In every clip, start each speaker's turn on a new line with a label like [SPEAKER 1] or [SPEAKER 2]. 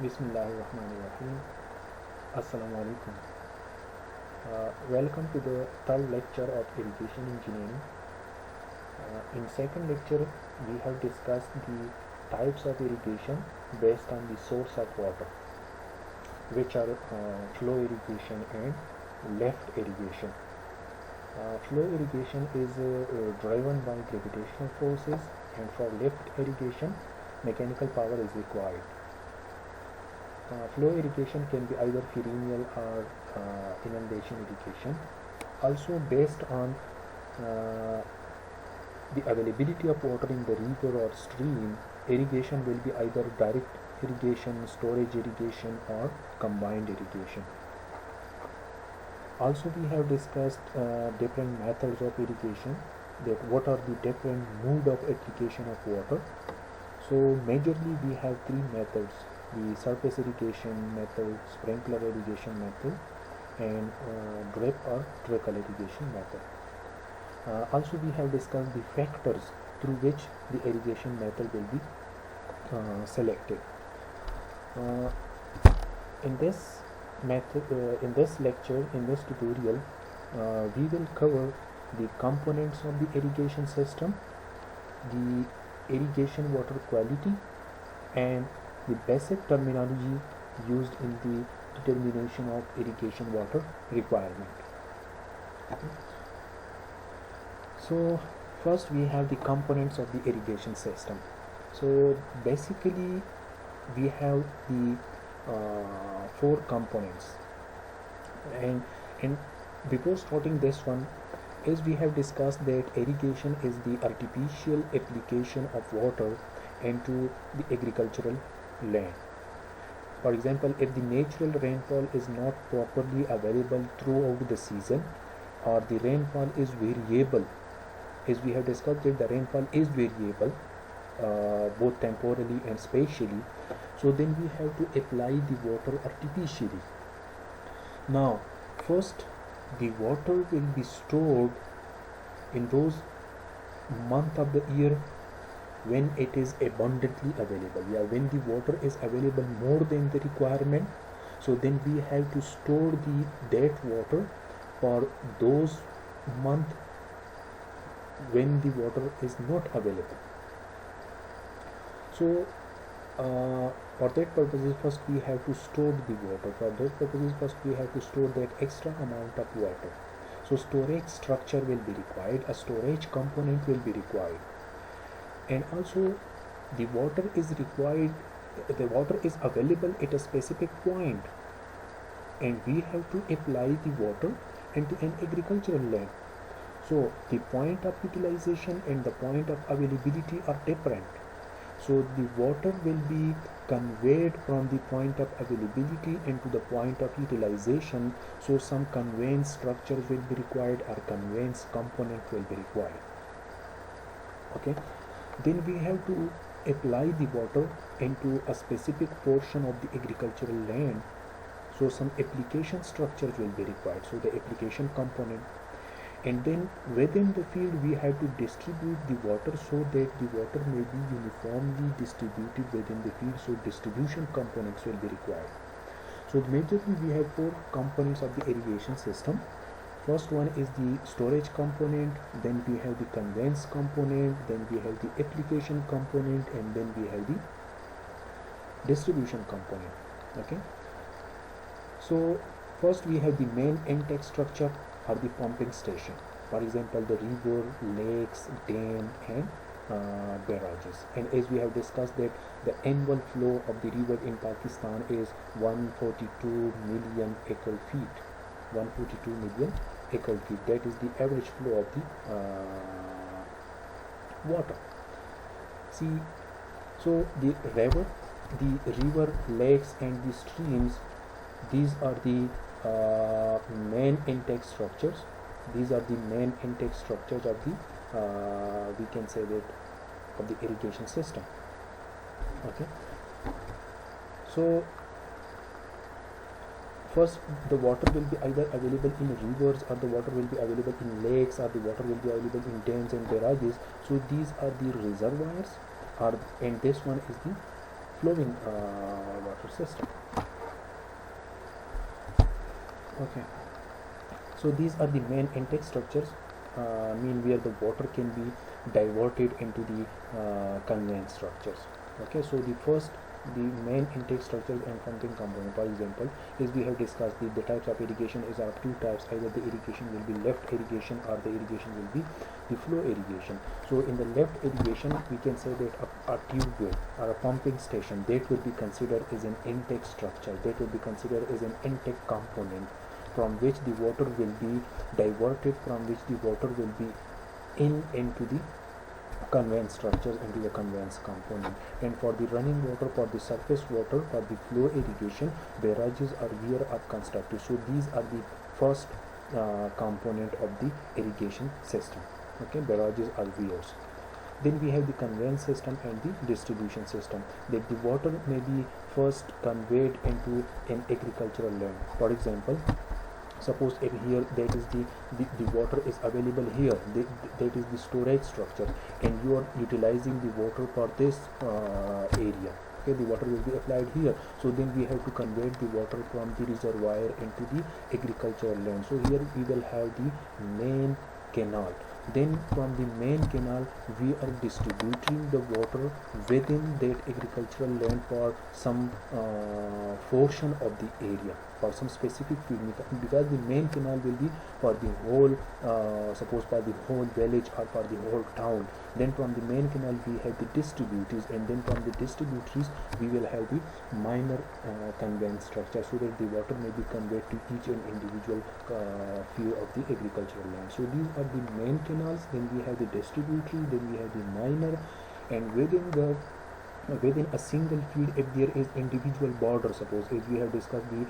[SPEAKER 1] Bismillahirrahmanirrahim. Assalamu alaikum. Welcome to the third lecture of irrigation engineering. In second lecture, we have discussed the types of irrigation based on the source of water, which are flow irrigation and left irrigation. Flow irrigation is driven by gravitational forces, and for lift irrigation, mechanical power is required. Flow irrigation can be either perennial or inundation irrigation. Also, based on the availability of water in the river or stream, irrigation will be either direct irrigation, storage irrigation, or combined irrigation. Also, we have discussed different methods of irrigation, that what are the different mode of application of water. So majorly we have three methods: the surface irrigation method, sprinkler irrigation method, and drip or trickle irrigation method. Also, we have discussed the factors through which the irrigation method will be selected. In this lecture, in this tutorial, we will cover the components of the irrigation system, the irrigation water quality, and the basic terminology used in the determination of irrigation water requirement. So first we have the components of the irrigation system. So basically we have the four components, and before starting this one, as we have discussed that irrigation is the artificial application of water into the agricultural land. For example, if the natural rainfall is not properly available throughout the season, or the rainfall is variable, as we have discussed that the rainfall is variable both temporally and spatially, so then we have to apply the water artificially. Now first, the water will be stored in those months of the year when it is abundantly available. When the water is available more than the requirement, so then we have to store that water for those months when the water is not available. So for that purposes, first we have to store the water. For that purposes, first we have to store that extra amount of water. So storage structure will be required, a storage component will be required, and also the water is required, the water is available at a specific point, and we have to apply the water into an agricultural land. So the point of utilization and the point of availability are different. So the water will be conveyed from the point of availability into the point of utilization. So some conveyance structures will be required, or conveyance component will be required. Okay. Then we have to apply the water into a specific portion of the agricultural land. So some application structures will be required. So the application component. And then within the field we have to distribute the water so that the water may be uniformly distributed within the field. So distribution components will be required. So majorly we have four components of the irrigation system. First one is the storage component, then we have the conveyance component, then we have the application component, and then we have the distribution component. Okay. So first we have the main intake structure, or the pumping station. For example, the river, lakes, dam, and barrages. And as we have discussed that the annual flow of the river in Pakistan is 142 million acre feet. 142 million acre feet. That is the average flow of the water. See, so the river, lakes, and the streams, these are the main intake structures. These are the main intake structures of the we can say that of the irrigation system. Okay. So first, the water will be either available in rivers, or the water will be available in lakes, or the water will be available in dams and barrages. So these are the reservoirs, and this one is the flowing water system. Okay, so these are the main intake structures, mean where the water can be diverted into the conveyance structures. Okay, so the main intake structures and pumping component, for example, is we have discussed the types of irrigation is are two types, either the irrigation will be left irrigation or the irrigation will be the flow irrigation. So in the left irrigation, we can say that a tube well or a pumping station, that will be considered as an intake structure, that will be considered as an intake component, from which the water will be diverted, from which the water will be into the conveyance structures, into the conveyance component. And for the running water, for the surface water, for the flow irrigation, barrages or weir are constructed. So these are the first component of the irrigation system. Okay, barrages or weirs. Then we have the conveyance system and the distribution system, that the water may be first conveyed into an agricultural land. For example, suppose if here that is the water is available here, that is the storage structure, and you are utilizing the water for this area. Okay, the water will be applied here, so then we have to convert the water from the reservoir into the agricultural land. So here we will have the main canal. Then from the main canal we are distributing the water within that agricultural land for some portion of the area, for some specific field, because the main canal will be for the whole suppose for the whole village or for the whole town. Then from the main canal we have the distributaries, and then from the distributaries we will have the minor conveyance structure, so that the water may be conveyed to each and individual field of the agricultural land. So these are the main canals, then we have the distributary, then we have the minor, and within a single field, if there is individual border, suppose if we have discussed the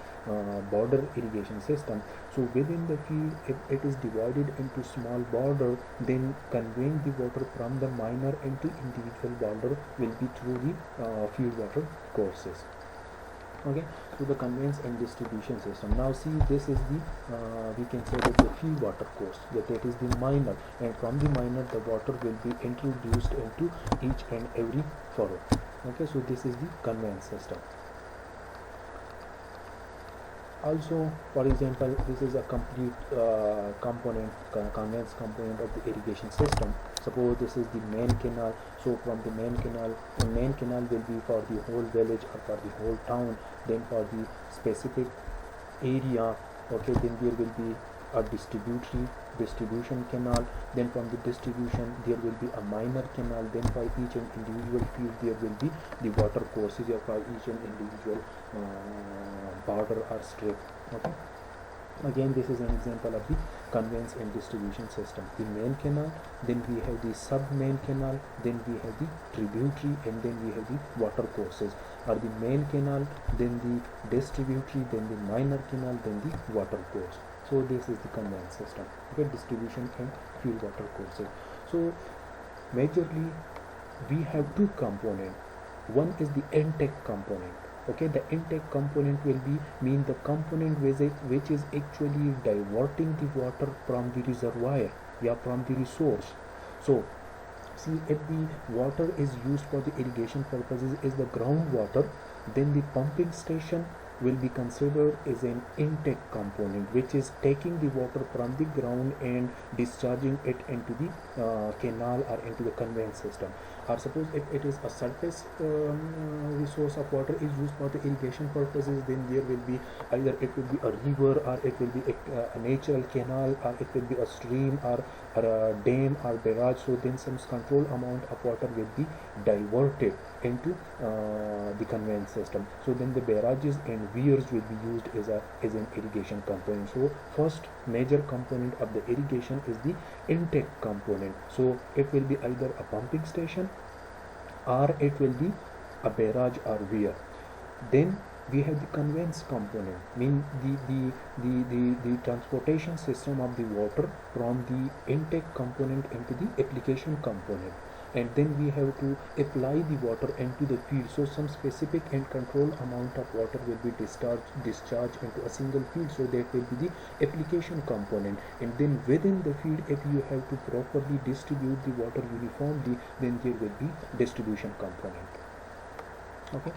[SPEAKER 1] border irrigation system, so within the field, if it is divided into small border, then conveying the water from the minor into individual border will be through the field water courses. Okay, so the conveyance and distribution system. Now see, this is the we can say that the field water course, that is the minor, and from the minor the water will be introduced into each and every furrow. Okay, so this is the conveyance system. Also, for example, this is a complete conveyance component of the irrigation system. Suppose this is the main canal, so from the main canal will be for the whole village or for the whole town. Then for the specific area, okay, then there will be a distribution canal. Then from the distribution there will be a minor canal. Then for each and individual field there will be the water courses for each and individual border or strip. Okay, again this is an example of the conveyance and distribution system. The main canal, then we have the sub main canal, then we have the tributary, and then we have the water courses, or the main canal, then the distributary, then the minor canal, then the water course. So this is the conveyance system. Okay, distribution and field water courses. So majorly we have two components. One is the intake component. Okay, the intake component will be mean the component which is actually diverting the water from the reservoir, from the resource. So see, if the water is used for the irrigation purposes is the groundwater, then the pumping station will be considered as an intake component, which is taking the water from the ground and discharging it into the canal or into the conveyance system. Or suppose if it is a surface resource of water is used for the irrigation purposes, then there will be either it will be a river, or it will be a natural canal, or it will be a stream, or a dam or barrage. So then some controlled amount of water will be diverted into the conveyance system. So then the barrages and weirs will be used as an irrigation component. So first major component of the irrigation is the intake component. So it will be either a pumping station or it will be a barrage or weir. Then we have the conveyance component, mean the transportation system of the water from the intake component into the application component. And then we have to apply the water into the field. So some specific and controlled amount of water will be discharged into a single field. So that will be the application component. And then within the field, if you have to properly distribute the water uniformly, then there will be distribution component. Okay.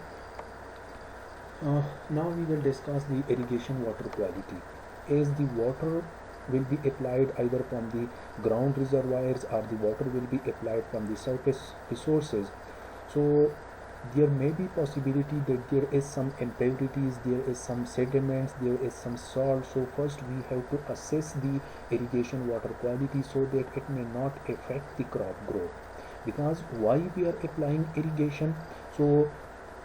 [SPEAKER 1] Now we will discuss the irrigation water quality. As the water will be applied either from the ground reservoirs or the water will be applied from the surface resources, so there may be possibility that there is some impurities, there is some sediments, there is some salt. So first we have to assess the irrigation water quality so that it may not affect the crop growth. Because why we are applying irrigation? So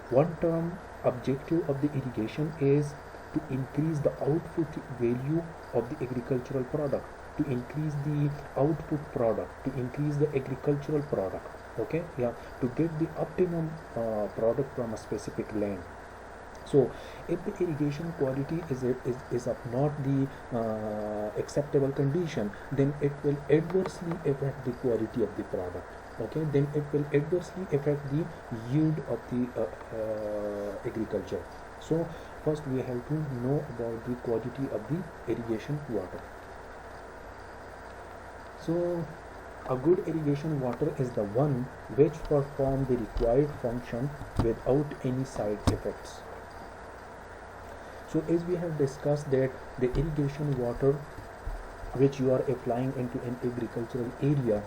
[SPEAKER 1] one term objective of the irrigation is to increase the output value of the agricultural product, to increase the output product, to increase the agricultural product. Okay, yeah, to get the optimum product from a specific land. So if the irrigation quality is of not the acceptable condition, then it will adversely affect the quality of the product. Okay, then it will adversely affect the yield of the agriculture. So first we have to know about the quality of the irrigation water. So a good irrigation water is the one which performs the required function without any side effects. So as we have discussed that the irrigation water which you are applying into an agricultural area,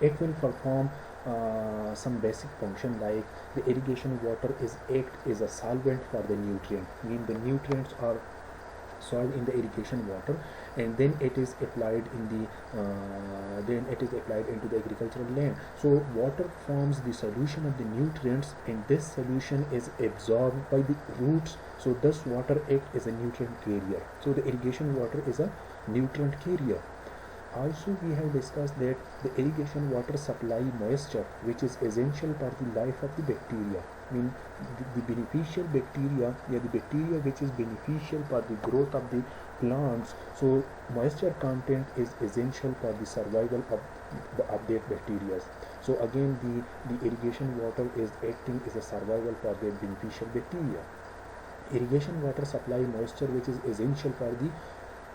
[SPEAKER 1] it will perform some basic function, like the irrigation water is act as a solvent for the nutrient, mean the nutrients are solved in the irrigation water, and then it is applied in the into the agricultural land. So water forms the solution of the nutrients, and this solution is absorbed by the roots. So thus water acts as a nutrient carrier. So the irrigation water is a nutrient carrier. Also we have discussed that the irrigation water supply moisture, which is essential for the life of the bacteria. I mean the beneficial bacteria, the bacteria which is beneficial for the growth of the plants. So moisture content is essential for the survival of that bacteria. So again the irrigation water is acting as a survival for the beneficial bacteria. Irrigation water supply moisture, which is essential for the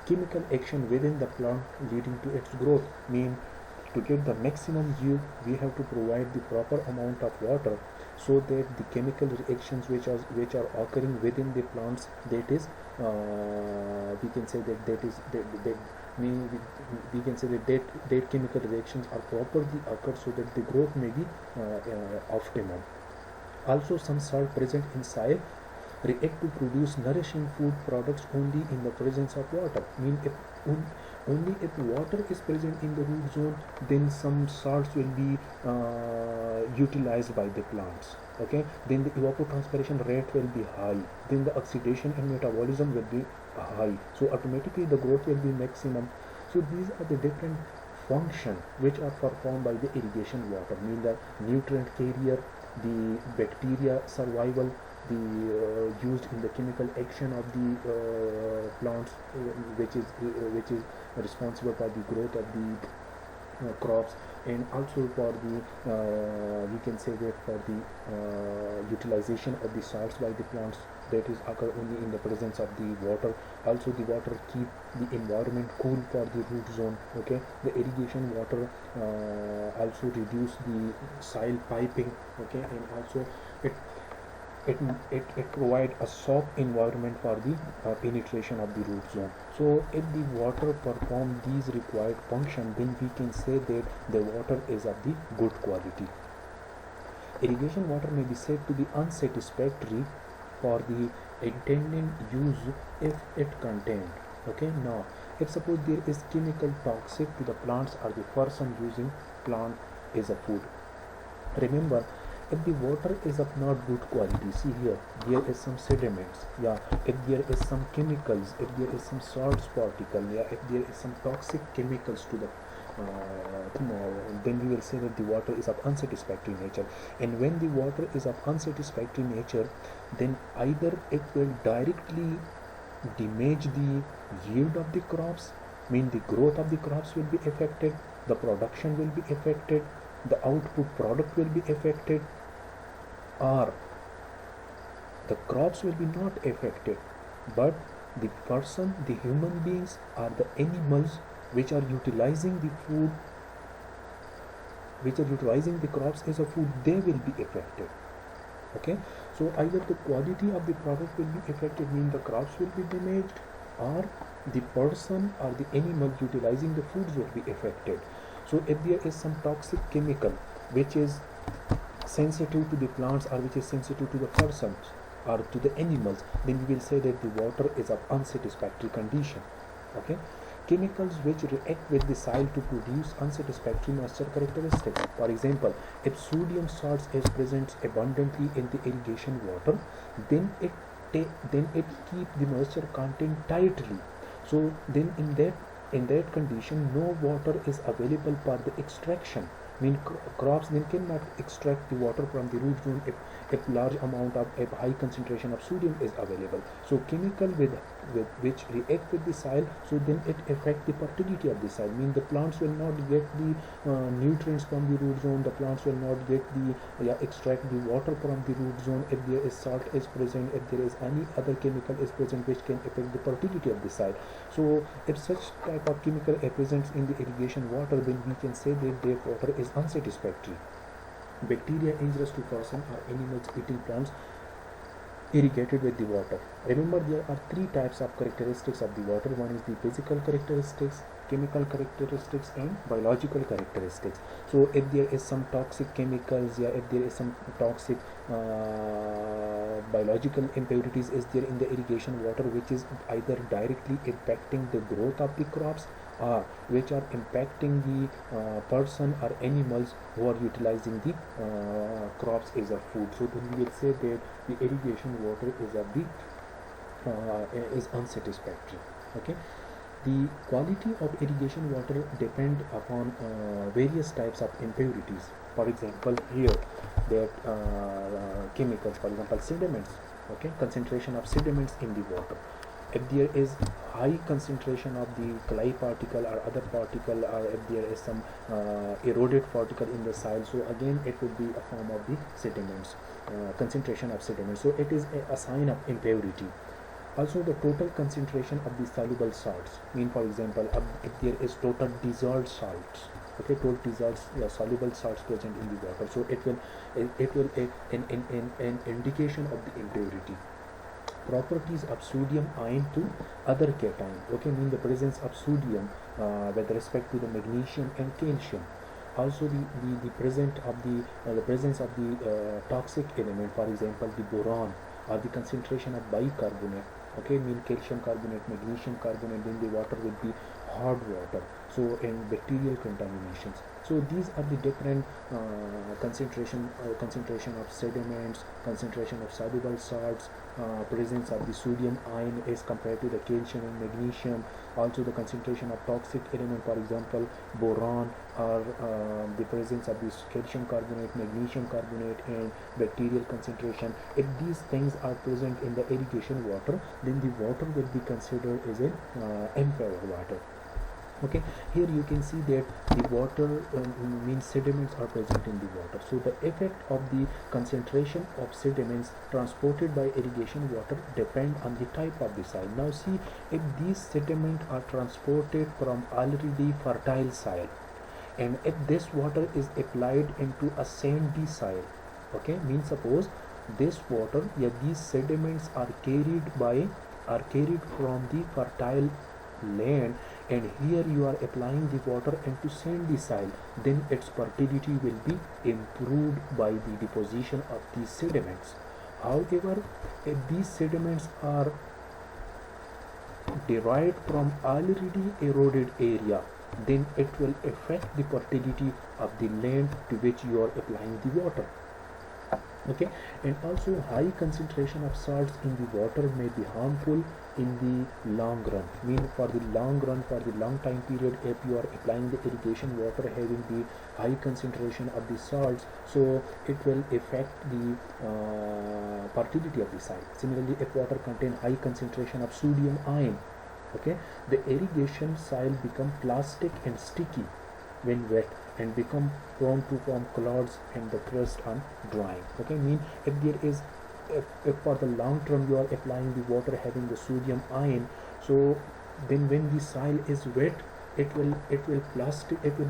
[SPEAKER 1] chemical action within the plant leading to its growth. Mean to get the maximum yield we have to provide the proper amount of water, so that the chemical reactions which are occurring within the plants, that is we can say that chemical reactions are properly occurred, so that the growth may be optimum. Also some salt present in soil react to produce nourishing food products only in the presence of water. Mean if only if water is present in the root zone, then some salts will be utilized by the plants. Okay, then the evapotranspiration rate will be high, then the oxidation and metabolism will be high, so automatically the growth will be maximum. So these are the different function which are performed by the irrigation water, mean the nutrient carrier, the bacteria survival, the used in the chemical action of the plants, which is responsible for the growth of the crops, and also for the we can say that for the utilization of the salts by the plants, that is occur only in the presence of the water. Also the water keep the environment cool for the root zone. Okay, the irrigation water also reduce the soil piping. Okay, and also it provide a soft environment for the penetration of the root zone. So if the water perform these required function, then we can say that the water is of the good quality. Irrigation water may be said to be unsatisfactory for the intended use if it contained. Okay, now if suppose there is chemical toxic to the plants or the person using plant as a food, remember if the water is of not good quality, see here there is some sediments, yeah, if there is some chemicals, if there is some salts particle, yeah, if there is some toxic chemicals to the then we will say that the water is of unsatisfactory nature. And when the water is of unsatisfactory nature, then either it will directly damage the yield of the crops, mean the growth of the crops will be affected, the production will be affected, the output product will be affected, or the crops will be not affected, but the person, the human beings, or the animals which are utilizing the food, which are utilizing the crops as a food, they will be affected. Okay, so either the quality of the product will be affected, mean the crops will be damaged, or the person or the animal utilizing the foods will be affected. So if there is some toxic chemical which is sensitive to the plants or which is sensitive to the persons or to the animals, then we will say that the water is of unsatisfactory condition. Okay, chemicals which react with the soil to produce unsatisfactory moisture characteristics. For example, if sodium salts is present abundantly in the irrigation water, then it keep the moisture content tightly. So then in that condition, no water is available for the extraction. Mean crops then cannot extract the water from the root zone if large amount of a high concentration of sodium is available. So chemical with which react with the soil, so then it affect the fertility of the soil. Mean the plants will not get the nutrients from the root zone. The plants will not get the extract the water from the root zone if there is salt is present, if there is any other chemical is present which can affect the fertility of the soil. So if such type of chemical is present in the irrigation water, then we can say that their water is unsatisfactory. Bacteria injurious to person or animals eating plants irrigated with the water. Remember, there are three types of characteristics of the water. One is the physical characteristics, chemical characteristics, and biological characteristics. So if there is some toxic chemicals, if there is some toxic biological impurities is there in the irrigation water, which is either directly impacting the growth of the crops or which are impacting the person or animals who are utilizing the crops as a food. So then we will say that the irrigation water is unsatisfactory. Okay, the quality of irrigation water depend upon various types of impurities. For example, here that chemicals, for example sediments. Okay, concentration of sediments in the water. If there is high concentration of the clay particle or other particle, or if there is some eroded particle in the soil, so again it would be a form of the sediments, concentration of sediments. So it is a sign of impurity. Also the total concentration of the soluble salts, mean for example if there is total dissolved salts, okay, total dissolved soluble salts present in the water, so it will an indication of the impurity. Properties of sodium ion to other cation, okay, mean the presence of sodium with respect to the magnesium and calcium. Also the presence of the toxic element, for example the boron, or the concentration of bicarbonate, okay, mean calcium carbonate, magnesium carbonate, then the water will be hard water. So and bacterial contaminations. So these are the different concentration of sediments, concentration of soluble salts, presence of the sodium ion as compared to the calcium and magnesium. Also the concentration of toxic element, for example boron, or the presence of this calcium carbonate, magnesium carbonate, and bacterial concentration. If these things are present in the irrigation water, then the water will be considered as an impure water. Okay, here you can see that the water means sediments are present in the water. So the effect of the concentration of sediments transported by irrigation water depend on the type of the soil. Now see, if these sediments are transported from already fertile soil, and if this water is applied into a sandy soil, okay, means suppose this water, these sediments are carried from the fertile land, and here you are applying the water into sandy soil, then its fertility will be improved by the deposition of these sediments. However, if these sediments are derived from already eroded area, then it will affect the fertility of the land to which you are applying the water. Okay, and also high concentration of salts in the water may be harmful in the long run. Mean for the long run, for the long time period, if you are applying the irrigation water having the high concentration of the salts, so it will affect the fertility of the soil. Similarly, if water contain high concentration of sodium ion, okay, the irrigation soil become plastic and sticky when wet, and become prone to form clouds and the crust on drying. Okay, mean if there is if for the long term you are applying the water having the sodium ion, so then when the soil is wet, it will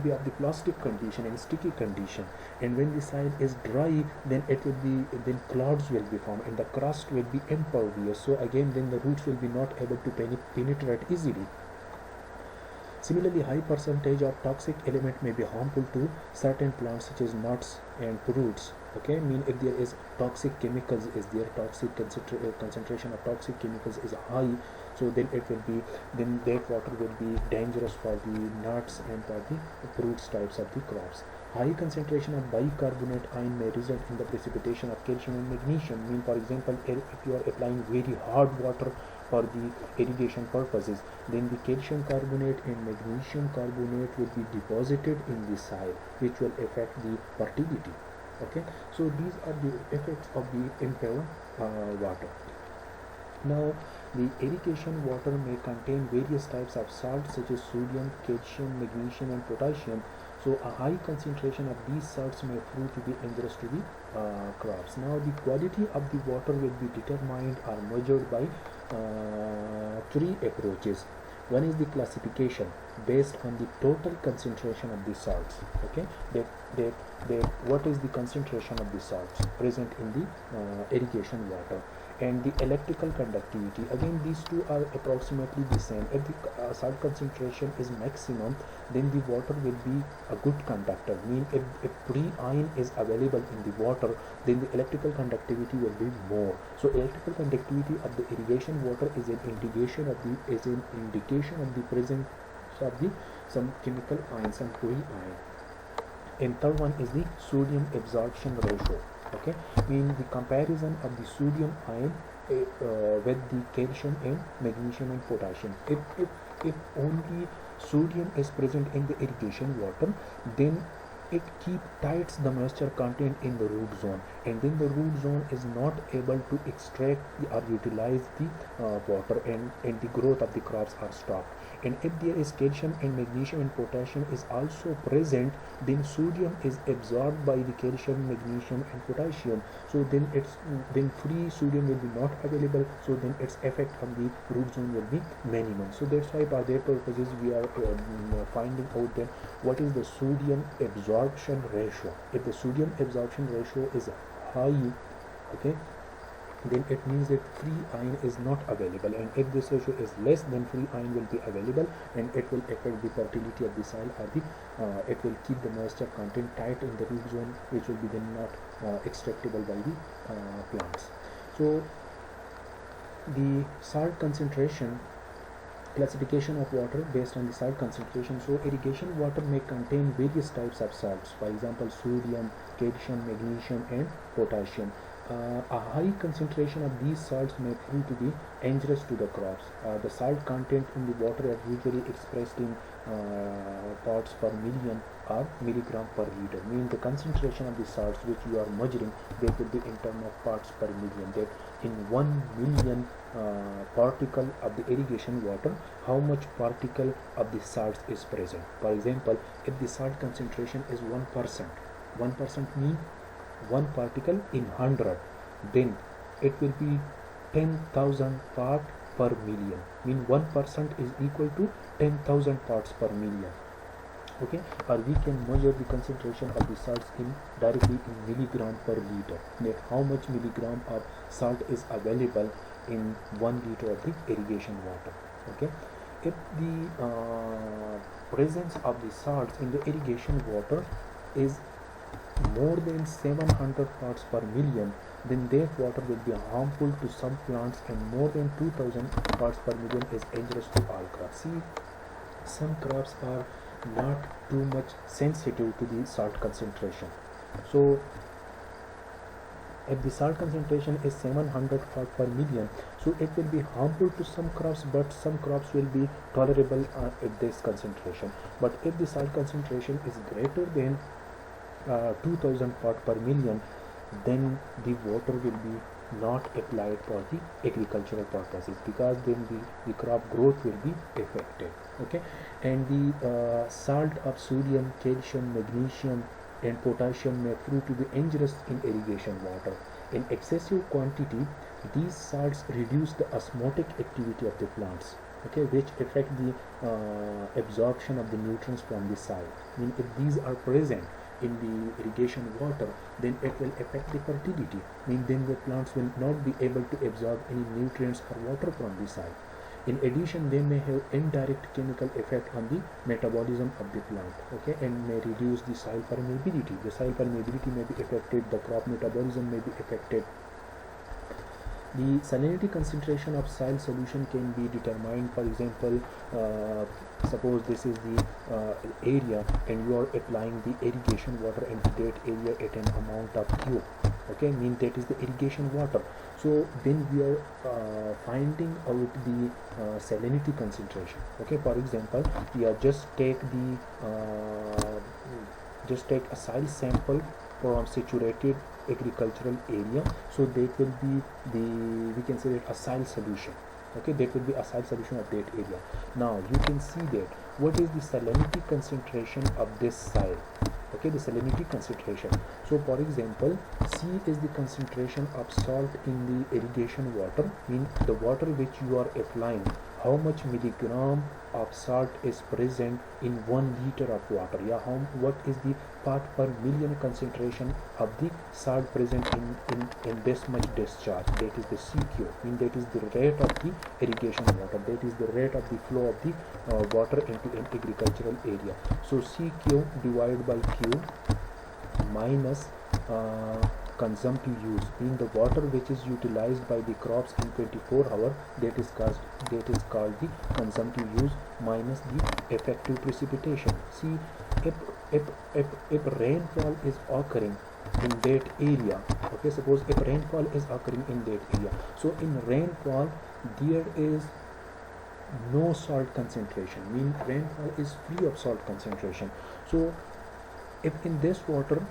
[SPEAKER 1] be of the plastic condition and sticky condition, and when the soil is dry, then then clouds will be formed and the crust will be impervious, so again then the roots will be not able to penetrate easily. Similarly, high percentage of toxic element may be harmful to certain plants such as nuts and fruits. Okay, mean if there is toxic chemicals, is there toxic concentration of toxic chemicals is high, so then it will be, then that water will be dangerous for the nuts and for the fruits types of the crops. High concentration of bicarbonate ion may result in the precipitation of calcium and magnesium. Mean for example, if you are applying very hard water for the irrigation purposes, then the calcium carbonate and magnesium carbonate will be deposited in the soil, which will affect the fertility. Okay, so these are the effects of the impure water. Now, the irrigation water may contain various types of salts such as sodium, calcium, magnesium, and potassium. So, a high concentration of these salts may prove to be dangerous to the crops. Now, the quality of the water will be determined or measured by three approaches. One is the classification based on the total concentration of the salts. Okay, what is the concentration of the salts present in the irrigation water, and the electrical conductivity. Again, these two are approximately the same. If the salt concentration is maximum, then the water will be a good conductor. Mean if free ion is available in the water, then the electrical conductivity will be more. So electrical conductivity of the irrigation water is an indication of the presence of the some chemical ion, some free ion. And third one is the sodium absorption ratio. Okay, mean the comparison of the sodium ion with the calcium and magnesium and potassium. If only sodium is present in the irrigation water, then it tights the moisture content in the root zone, and then the root zone is not able to extract or utilize the water, and the growth of the crops are stopped. And if there is calcium and magnesium and potassium is also present, then sodium is absorbed by the calcium, magnesium and potassium, so then free sodium will be not available, so then its effect on the root zone will be minimum. So that's why for their purposes we are finding out then what is the sodium absorption ratio. If the sodium absorption ratio is high, okay, then it means that free ion is not available, and if this ratio is less, then free ion will be available, and it will affect the fertility of the soil, or it will keep the moisture content tight in the root zone, which will be then not extractable by the plants. So the salt concentration, classification of water based on the salt concentration. So irrigation water may contain various types of salts, for example sodium, calcium, magnesium and potassium. A high concentration of these salts may prove to be dangerous to the crops. The salt content in the water are usually expressed in parts per million or milligram per liter. Means the concentration of the salts which you are measuring, they could be in terms of parts per million. That in 1 million particle of the irrigation water, how much particle of the salts is present. For example, if the salt concentration is 1%, 1% means 1 particle in 100, then it will be 10,000 part per million. Mean 1% is equal to 10,000 parts per million. Okay, or we can measure the concentration of the salts directly in milligram per liter. That how much milligram of salt is available in 1 liter of the irrigation water. Okay, if the presence of the salts in the irrigation water is more than 700 parts per million, then that water will be harmful to some plants, and more than 2000 parts per million is dangerous to all crops. See, some crops are not too much sensitive to the salt concentration. So if the salt concentration is 700 part per million, so it will be harmful to some crops, but some crops will be tolerable at this concentration. But if the salt concentration is greater than 2000 part per million, then the water will be not applied for the agricultural purposes, because then the crop growth will be affected. Okay, and the salt of sodium, calcium, magnesium and potassium may prove to be dangerous in irrigation water. In excessive quantity, these salts reduce the osmotic activity of the plants. okay, which affect the absorption of the nutrients from the soil. I mean, if these are present in the irrigation water, then it will affect the fertility. I mean, then the plants will not be able to absorb any nutrients or water from the soil. In addition, they may have indirect chemical effect on the metabolism of the plant, okay, and may reduce the soil permeability. The soil permeability may be affected, the crop metabolism may be affected. The salinity concentration of soil solution can be determined. For example, suppose this is the area and you are applying the irrigation water into that area at an amount of Q, okay, mean that is the irrigation water. So then we are finding out the salinity concentration, okay. For example, just take a soil sample from saturated agricultural area, so that will be we can say that a soil solution, okay, that will be a soil solution of that area. Now you can see that what is the salinity concentration of this soil, okay, the salinity concentration. So for example, C is the concentration of salt in the irrigation water, mean the water which you are applying, how much milligram of salt is present in 1 liter of water. Yeah, what is the part per million concentration of the salt present in this much discharge? That is the CQ, mean that is the rate of the irrigation water, that is the rate of the flow of the water into an agricultural area. So CQ divided by Q minus consumptive use, mean the water which is utilized by the crops in 24 hours, that is called the consumptive use, minus the effective precipitation. See, if rainfall is occurring in that area, okay, suppose if rainfall is occurring in that area, so in rainfall there is no salt concentration, mean rainfall is free of salt concentration. So if in this water,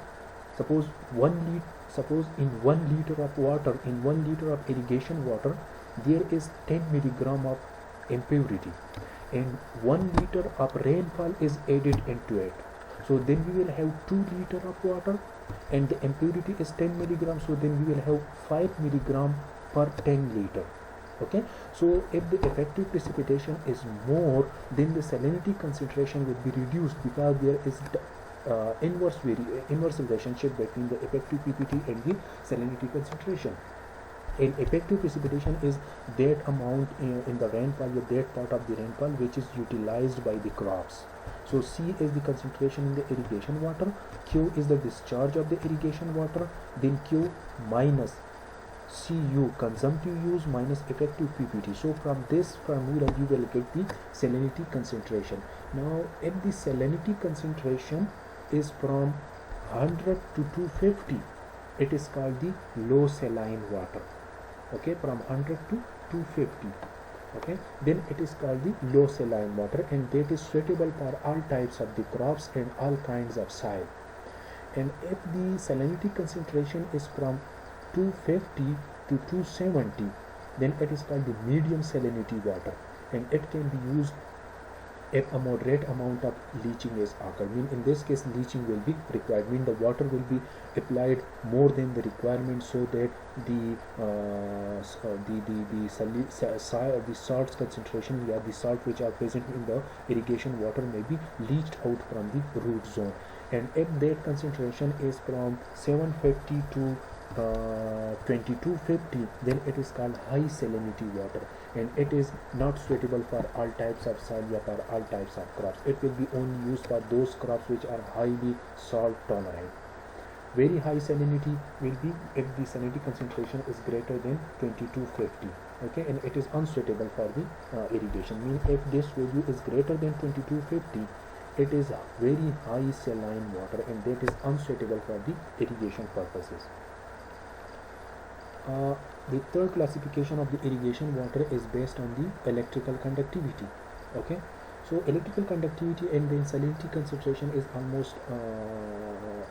[SPEAKER 1] suppose in 1 liter of water, in 1 liter of irrigation water, there is 10 milligram of impurity, and 1 liter of rainfall is added into it. So then we will have 2 liter of water, and the impurity is 10 milligram. So then we will have 5 milligram per 10 liter. Okay, so if the effective precipitation is more, then the salinity concentration will be reduced, because there is inverse relationship between the effective PPT and the salinity concentration. And effective precipitation is that amount in the rainfall, that part of the rainfall which is utilized by the crops. So C is the concentration in the irrigation water, Q is the discharge of the irrigation water, then Q minus Cu, consumptive use, minus effective PPT. So from this formula you will get the salinity concentration. Now if the salinity concentration is from 100 to 250, it is called the low saline water, okay, from 100 to 250, okay, then it is called the low saline water, and that is suitable for all types of the crops and all kinds of soil. And if the salinity concentration is from 250 to 270, then it is called the medium salinity water, and it can be used if a moderate amount of leaching is occurred. Mean in this case leaching will be required, mean the water will be applied more than the requirement, so that the salts concentration, the salt which are present in the irrigation water may be leached out from the root zone. And if that concentration is from 750 to 2250, then it is called high salinity water, and it is not suitable for all types of soil or for all types of crops. It will be only used for those crops which are highly salt tolerant. Very high salinity will be if the salinity concentration is greater than 2250, okay, and it is unsuitable for the irrigation. Mean if this value is greater than 2250, it is very high saline water, and that is unsuitable for the irrigation purposes. The third classification of the irrigation water is based on the electrical conductivity, okay. So electrical conductivity and the salinity concentration is almost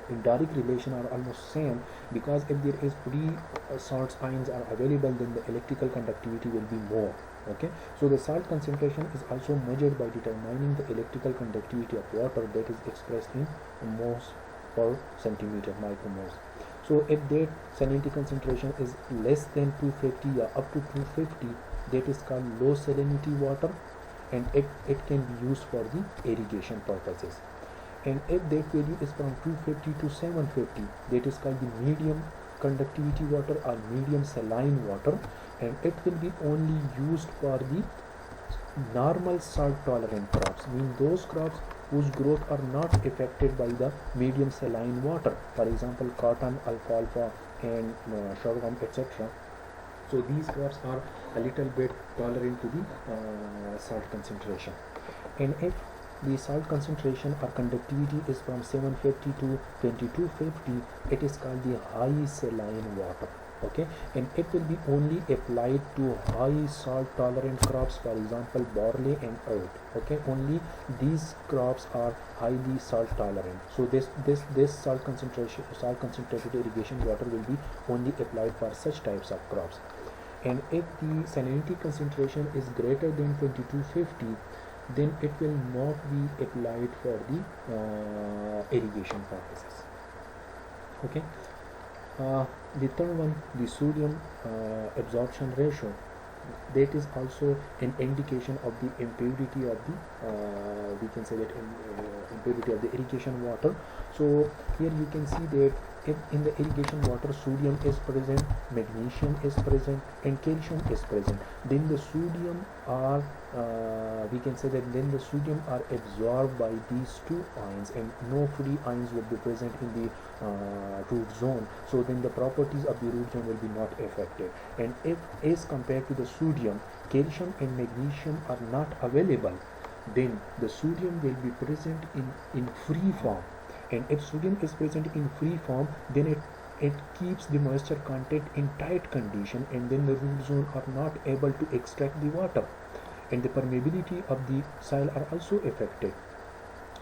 [SPEAKER 1] in direct relation, or almost same, because if there is free salts ions are available, then the electrical conductivity will be more, okay. So the salt concentration is also measured by determining the electrical conductivity of water, that is expressed in moles per centimeter, micromoles. So if that salinity concentration is less than 250 or up to 250, that is called low salinity water, and it can be used for the irrigation purposes. And if that value is from 250 to 750, that is called the medium conductivity water or medium saline water, and it will be only used for the normal salt tolerant crops, mean those crops whose growth are not affected by the medium saline water, for example cotton, alfalfa and sorghum, etc. So these crops are a little bit tolerant to the salt concentration. And if the salt concentration or conductivity is from 750 to 2250, it is called the high saline water. Okay, and it will be only applied to high salt tolerant crops, for example barley and oat. Okay, only these crops are highly salt tolerant, so this salt concentrated irrigation water will be only applied for such types of crops. And if the salinity concentration is greater than 2250, then it will not be applied for the irrigation purposes. Okay. The third one, the sodium absorption ratio, that is also an indication of the impurity of the we can say that impurity of the irrigation water. So here you can see that if in the irrigation water sodium is present, magnesium is present and calcium is present, then the sodium are we can say that then the sodium are absorbed by these two ions, and no free ions will be present in the root zone, so then the properties of the root zone will be not affected. And if as compared to the sodium, calcium and magnesium are not available, then the sodium will be present in free form. And if sodium is present in free form, then it keeps the moisture content in tight condition, and then the root zone are not able to extract the water, and the permeability of the soil are also affected.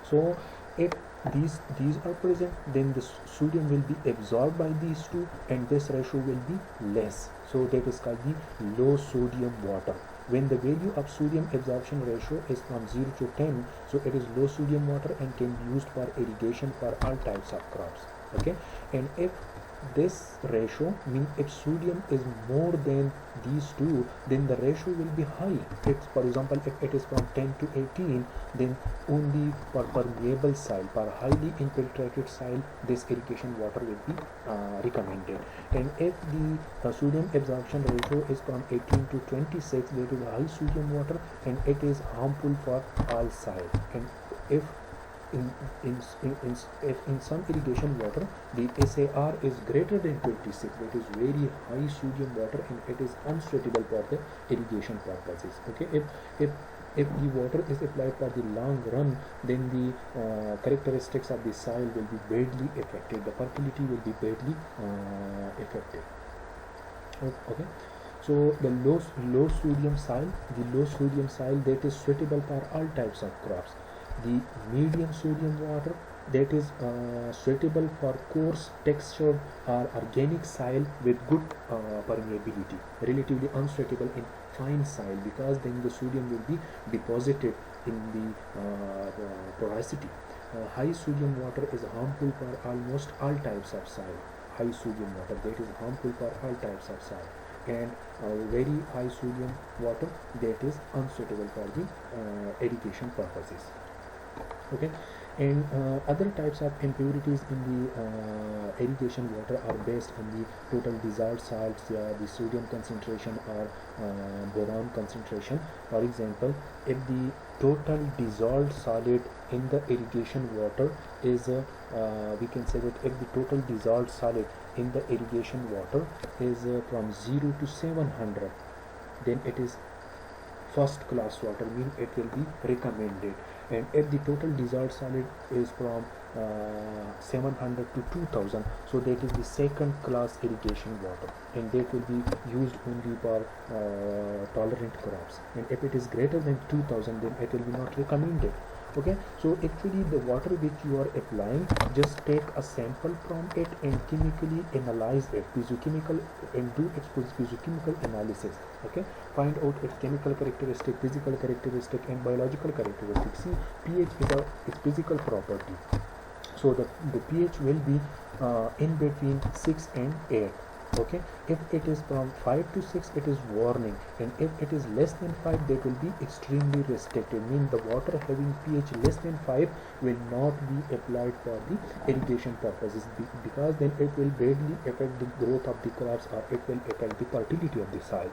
[SPEAKER 1] So if these are present, then the sodium will be absorbed by these two, and this ratio will be less, so that is called the low sodium water. When the value of sodium absorption ratio is from 0 to 10, so it is low sodium water and can be used for irrigation for all types of crops. Okay, and if this ratio means if sodium is more than these two, then the ratio will be high. It's, for example, if it is from 10 to 18, then only for permeable soil, for highly infiltrated soil, this irrigation water will be recommended. And if the sodium absorption ratio is from 18 to 26, that is high sodium water, and it is harmful for all soil. And if in some irrigation water the SAR is greater than 26, that is very high sodium water, and it is unsuitable for the irrigation purposes. Okay, if the water is applied for the long run, then the characteristics of the soil will be badly affected, the fertility will be badly affected. Okay, so the low sodium soil, that is suitable for all types of crops. The medium sodium water, that is suitable for coarse textured or organic soil with good permeability, relatively unsuitable in fine soil, because then the sodium will be deposited in the porosity. High sodium water is harmful for almost all types of soil. High sodium water, that is harmful for all types of soil, and very high sodium water, that is unsuitable for the irrigation purposes. Okay, and other types of impurities in the irrigation water are based on the total dissolved salts, the sodium concentration or boron concentration. For example, if the total dissolved solid in the irrigation water is we can say that if the total dissolved solid in the irrigation water is from 0 to 700, then it is first class water, mean it will be recommended. And if the total dissolved solid is from 700 to 2000, so that is the second class irrigation water, and that will be used only for tolerant crops. And if it is greater than 2000, then it will be not recommended. Okay, so actually the water which you are applying, just take a sample from it and chemically analyze it, physiochemical, and do its physiochemical analysis. Okay, find out its chemical characteristic, physical characteristic and biological characteristic. See, pH is its physical property, so the pH will be in between 6 and 8. Okay, if it is from 5 to 6, it is warning, and if it is less than 5, that will be extremely restricted, mean the water having pH less than 5 will not be applied for the irrigation purposes, because then it will badly affect the growth of the crops, or it will affect the fertility of the soil.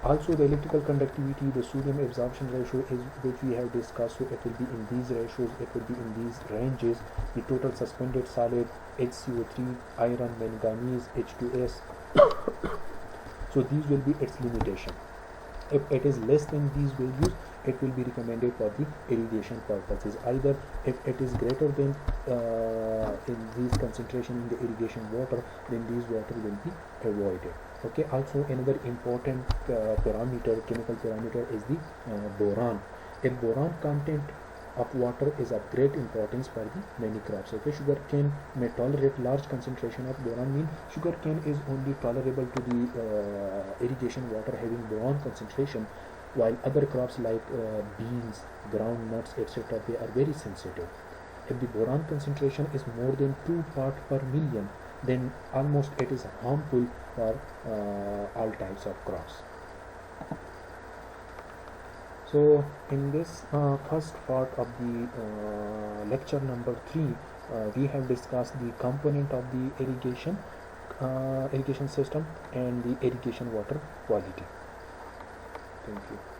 [SPEAKER 1] Also, the electrical conductivity, the sodium absorption ratio is which we have discussed, so it will be in these ratios, it will be in these ranges. The total suspended solid, HCO3, iron, manganese, H2S. So these will be its limitation. If it is less than these values, it will be recommended for the irrigation purposes. Either if it is greater than in these concentration in the irrigation water, then these water will be avoided. Okay, also another important parameter, chemical parameter, is the boron. A boron content of water is of great importance for the many crops. Okay, sugarcane may tolerate large concentration of boron, mean sugarcane is only tolerable to the irrigation water having boron concentration, while other crops like beans, groundnuts, etc., they are very sensitive. If the boron concentration is more than 2 parts per million, then almost it is harmful for all types of crops. So in this first part of the lecture number 3, we have discussed the component of the irrigation system and the irrigation water quality. Thank you.